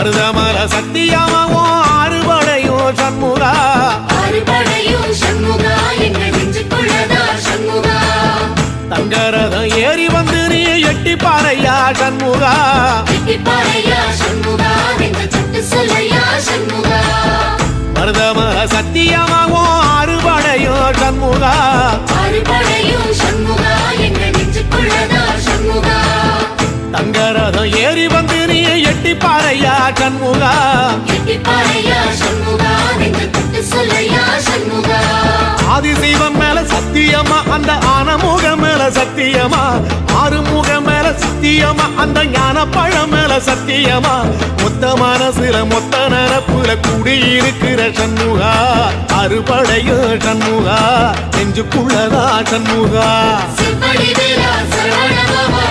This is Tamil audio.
மருதமல சத்தியமாவும் ஆறுபடையும் சண்முகா ஆறுபடையும் சண்முகா எங்கள் நெஞ்சுக்குள்ளதா சண்முகா தங்கரதம் ஏறி வந்து நீ எட்டி பாறையா சண்முகா எட்டி பாறையா சண்முகா எங்கள் சட்டு சொல்லையா சண்முகா மருதமல சத்தியமாவும் ஆறுபடையும் சண்முகா ஆறுபடையும் சண்முகா எங்கள் நெஞ்சுக்குள்ளதா சண்முகா தங்கரதம் ஏறி வந்து நீ எட்டி பாறையா சண்முகா எட்டி பாறையா சண்முகா எங்கள் சட்டு சொல்லையா சண்முகா ஆதிசைவம் மேல சத்தியமா அந்த ஆனமுகம் மேல சத்தியமா ஆறுமுகம் மேல சத்தியமா அந்த ஞான பழம் மேல சத்தியமா மொத்த மனசுல மொத்த நரப்புல குடியிருக்கிற சண்முகா அறுபடையும் சண்முகா நெஞ்சுக்குள்ளதா சண்முகா சிவடி வீரா சரவண பவா